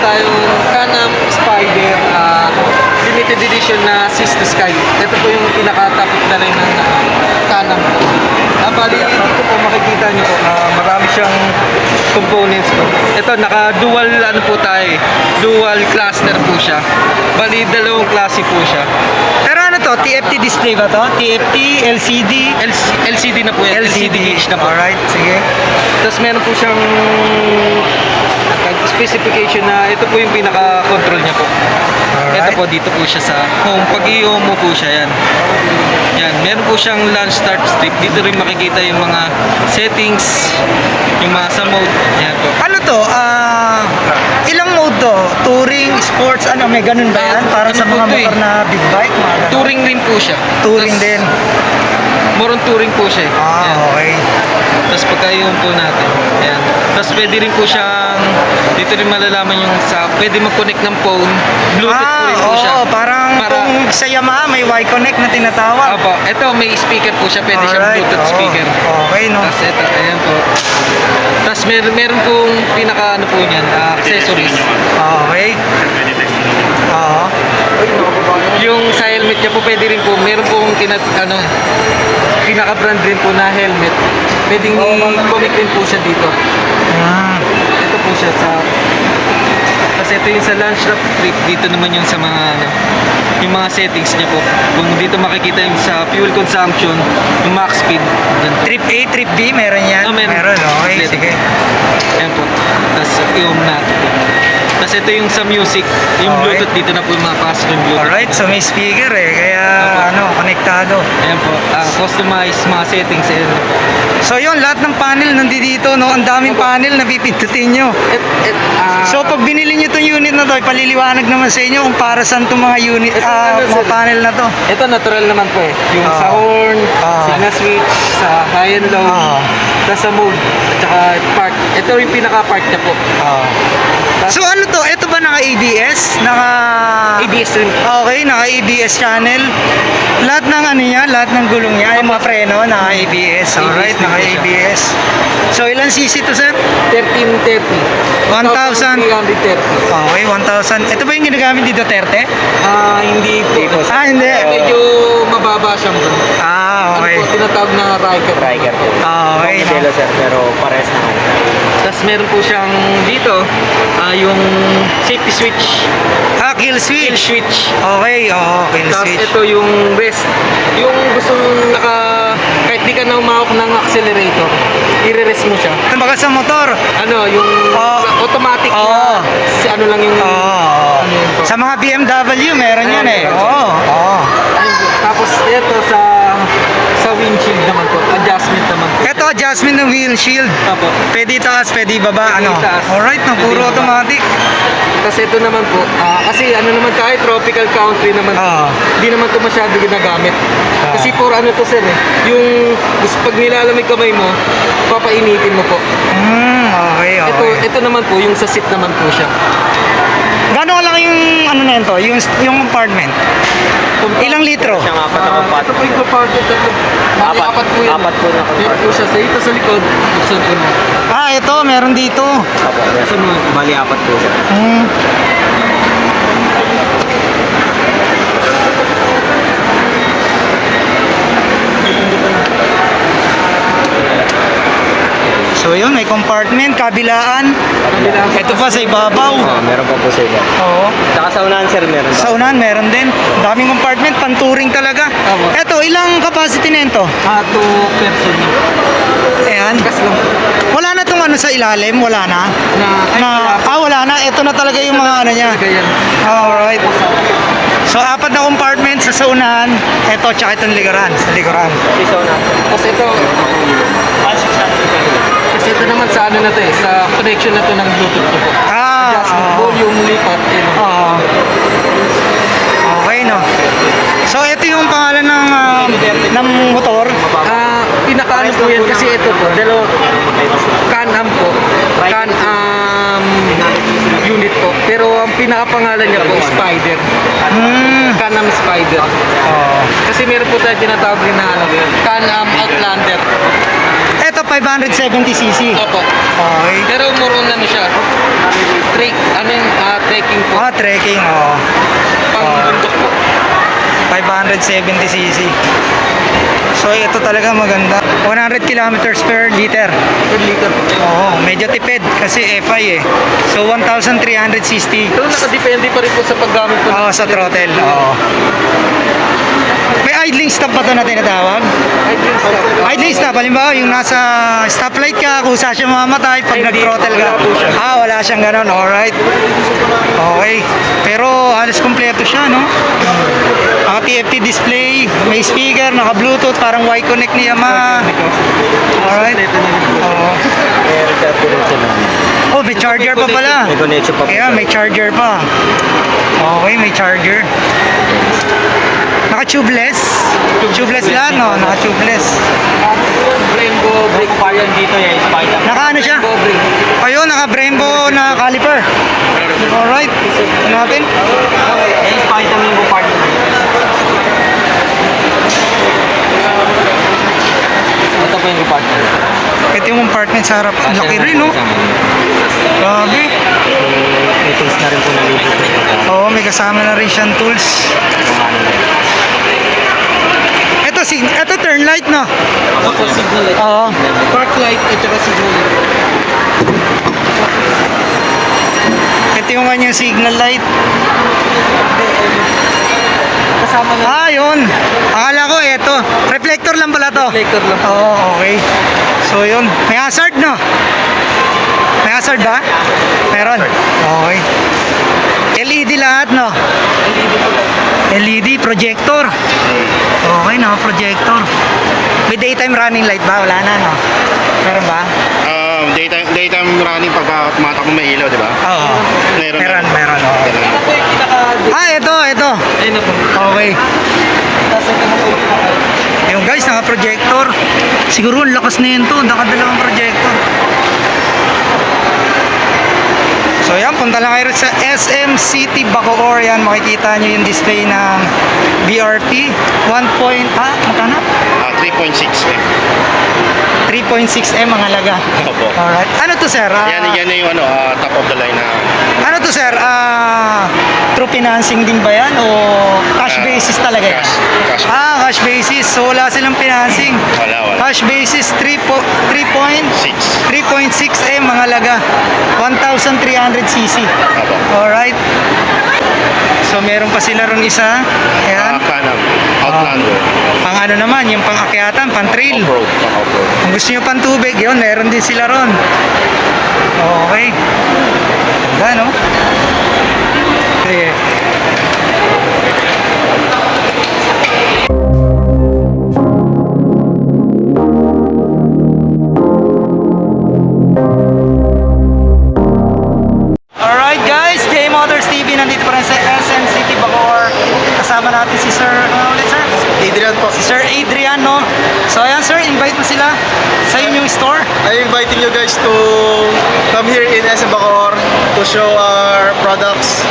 tayong Can-Am Spider limited edition na Seas to Sky. Ito po yung pinaka-top of the line ng Can-Am. Bali, dito po makikita nyo po, marami siyang components po. Ito, naka-dual ano po tayo, dual cluster po siya. Bali, dalawang klase po siya. Pero ano to? TFT display ba to? TFT, LCD? LCD na po yan. LCD gauge na po. Alright, sige. Tapos meron po siyang specification na ito po yung pinaka-control niya po. Alright. Ito po, dito po siya sa home. Pag i-home mo po siya, yan. Yan, meron po siyang launch start strip. Dito rin makikita yung mga settings, yung mga sa mode. Yan po. Ano to? Ilang mode to? Touring, sports, ano? May ganun ba yan? Para Ano sa po mga to motor na big bike? Mga ganun? Touring rin po siya. Touring Tas, din. More on touring po siya. Yan. Okay. Tapos pagka-i-home po natin. Yan. Tapos pwede rin po siyang, dito rin malalaman yung sa, pwede mag-connect ng phone. Bluetooth po rin po siya. Parang kung sa Yamaha may Y-Connect na tinatawag. Opo, ito may speaker po siya, pwede siyang Alright, Bluetooth oo. speaker. Okay, no? Tapos ito, ayan po. Tapos meron pong pinaka ano po niyan, accessories. Okay. Oo. Yung sa helmet niya po, pwede rin po, meron pong pinaka-brand rin po na helmet. Pwedeng i-connect din po siya dito. Ito po siya sa, kasi ito yung sa launch strap strip, dito naman yung sa mga yung mga settings niya po. Kung dito makikita yung sa fuel consumption, yung max speed. Yan po. Trip A, Trip B, meron yan? Meron. Okay, Kompleto. sige. Ayan po. Tapos i-home natin. Tapos ito yung sa music, yung Okay. Bluetooth dito na po yung mapasok yung Bluetooth. Alright, so may speaker kaya konektado. Ayan po, customize mga settings. Ayan. So yun, lahat ng panel nandito, no? Ang daming panel na pipindutin nyo. So pag binili nyo itong unit na to, paliliwanag naman sa inyo kung para saan itong mga unit, mga panel na to. Ito natural naman po eh. Yung sa horn, signal switch, sa high and low, tapos sa mode, at saka park. Ito yung pinaka-park niya po. So ano to? Ito ba naka-ABS? ABS rin. Okay, naka-ABS channel. Lahat ng ano niya, lahat ng gulong niya, yung mga preno, naka-ABS. Alright, ABS din po naka-ABS. So ilan cc to, sir? 1330. 1,000. 1,330. Okay, 1,000. Ito ba yung ginagamit dito, 30? Hindi po. Hindi. Medyo mababa siyang bro. Okay. Ano po, tinatawag na Riker. Riker po. Okay, no? Modelo sir, pero pares na. Tapos meron po siyang dito, yung safety switch. Kill Kill switch. switch. Okay, kill Tapos switch. ito yung rest. Yung gusto mong kahit di ka na umawak ng accelerator, i-rest mo siya. Kumbaga sa motor. Ano, yung automatic na, ano lang yung, ano yun po. Sa mga BMW, meron yan eh. Tapos ito sa windshield naman po, adjustment naman po. Ito, adjustment ng windshield. Apo. Pwede itaas, pwede ibaba. Pwede itaas. Alright, no, Pwede puro ibaba. automatic. Kasi ito naman po, kasi ano naman tayo, tropical country naman. Hindi naman ito masyado ginagamit. Kasi for ano to sir eh, yung pag nilalamig kamay mo, papainitin mo po. Okay. Ito naman po, yung sa seat naman po siya. Gano'n lang yung ano na yun to? Yung compartment. Ilang litro? Siyang apat na Ito compartment. po yung compartment. Apat po yan. Apat po na Meron po compartment. siya ito sa likod. Buksan po na. Ito, meron dito. Apo, Buksan mo. bali apat po siya. So yun, may compartment, kabilaan. Ito pa sa ibabaw. Meron pa po sa iba. Oo. Saka sa unahan sir, meron pa. Sa unahan, meron din. Daming compartment, panturing talaga. Opo. Ito, ilang capacity nito? 2 person. Ayan. Gas lang. Wala na tong ano sa ilalim, wala na. Wala na. Ito na talaga yung mga ano niya. Talaga yan. Alright. So, apat na compartment sa unahan. Ito, tsaka itong likuran. Sa likuran. Kasi sa unahan. Tapos ito, kasi ito naman sa ano na to eh, sa connection na to ng Bluetooth ko po. Adjustment, volume, lipat, Okay, no. So, ito yung pangalan ng motor. Pinakaano po yan kasi ito po, Can-Am po. Can-Am unit po. Pero ang pinakapangalan niya po, Spider. Can-Am Spider. Kasi meron po tayo tinatawag rin na Can-Am Outlander. Ito 570cc. Opo. Okay. Pero more on ano siya. Trekking po. Trekking, oo. Pang bundok po. 570cc. So ito talaga maganda. 100 kilometers per liter. Per liter po. Oo, medyo tipid kasi FI eh. So 1,360. Pero nakadepende pa rin po sa paggamit po. Oo, sa throttle. Oo. May idling stop ba ito na tinatawag? Idling stop, halimbawa yung nasa stoplight ka, kusa siya mamamatay pag Ay, hindi. nag-throttle ka. Wala po siya. Wala siyang ganun. Alright. Okay. Pero halos kompleto siya, no? TFT display, may speaker, naka-Bluetooth, parang Y-Connect ni Yamaha. Alright. Oo. May recharge po rin siya namin. Oh, may charger pa pala. May connection pa po. Kaya may charger pa. Okay, may charger. Naka-tubeless? Tubeless lahat, no? Naka-tubeless. Brembo brake pa yan dito yan. Naka ano siya? Brembo brake. Ayun, naka-Brembo na caliper. Alright. Ano natin? Yung spider mo yung part. Ito po yung compartment. Ito yung compartment sa harap. Ang laki rin, no? Grabe. May tools na rin po na libre. Oo, may kasama na rin siyang tools. Ito turn light, no? Ako po signal light. Oo. Park light at saka signal light. Ito yung kanyang signal light. Kasama na. Yun. Akala ko ito. Reflector lang pala to. Reflector lang. Oo, okay. So yun. May hazard, no? May hazard ba? Meron. Okay. LED lahat, no? LED projector. Okay, projector. May daytime running light ba? Wala na, no? Meron ba? Daytime running pagka tumatakbo may ilaw, di ba? Oo. Meron. Meron. Oo. Ano po yung pinaka... Ito. Ayun na po. Okay. Tapos ito na po yung pinaka... Yung guys, naka-projector. Siguro ang lakas na yun to. Nakadalawang projector. So yan, punta lang kayo sa SM City Bacoor. Yan, makikita nyo yung display ng BRP. 1. Magkano? 3.6 eh. 3.6M ang halaga. Opo. Alright. Ano to, sir? Yan na yung top of the line na Ano to, sir? True financing din ba yan? O cash basis talaga yan? cash. Cash basis. So wala silang financing. Wala. Cash basis 3.6 6. M ang halaga. 1,300cc. Opo. Alright. So meron pa sila ron isa. Ayan. Canam. Outlander. Pang ano naman, yung pang akyatan, pang trail. Off-road. Off-road. Kung gusto nyo pang tubig, yun, meron din sila ron. Okay. Ganda, no? Sige. Alright guys, J Motors TV, nandito pa rin sa SM City Bacoor. Kasama natin si Sir, ano ulit sir? Adrian po. Si Sir Adrian, no? So ayan sir, invite mo sila sa inyong store. I'm inviting you guys to come here in SM Bacoor to show our products,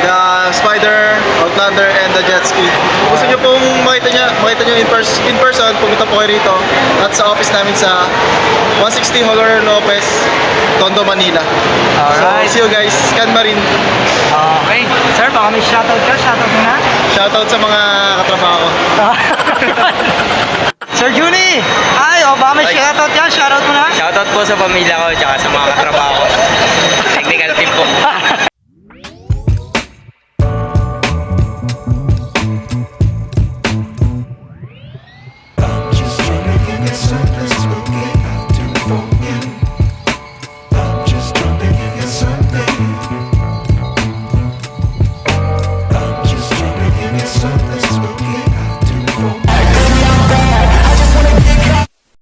the Spider, Outlander, and the Jet Ski. Kung gusto nyo pong makita nyo in person, pumunta po kayo rito at sa office namin sa 160 Holor Lopez, Tondo, Manila. Alright. So, see you guys. Scan Marine. Okay. Sir, baka may shoutout ka? Shoutout mo na? Shoutout sa mga katrabaho ko. Sir Juni! Baka may shoutout ka? Shoutout mo na? Shoutout po sa pamilya ko at sa mga katrabaho ko. Technical team po.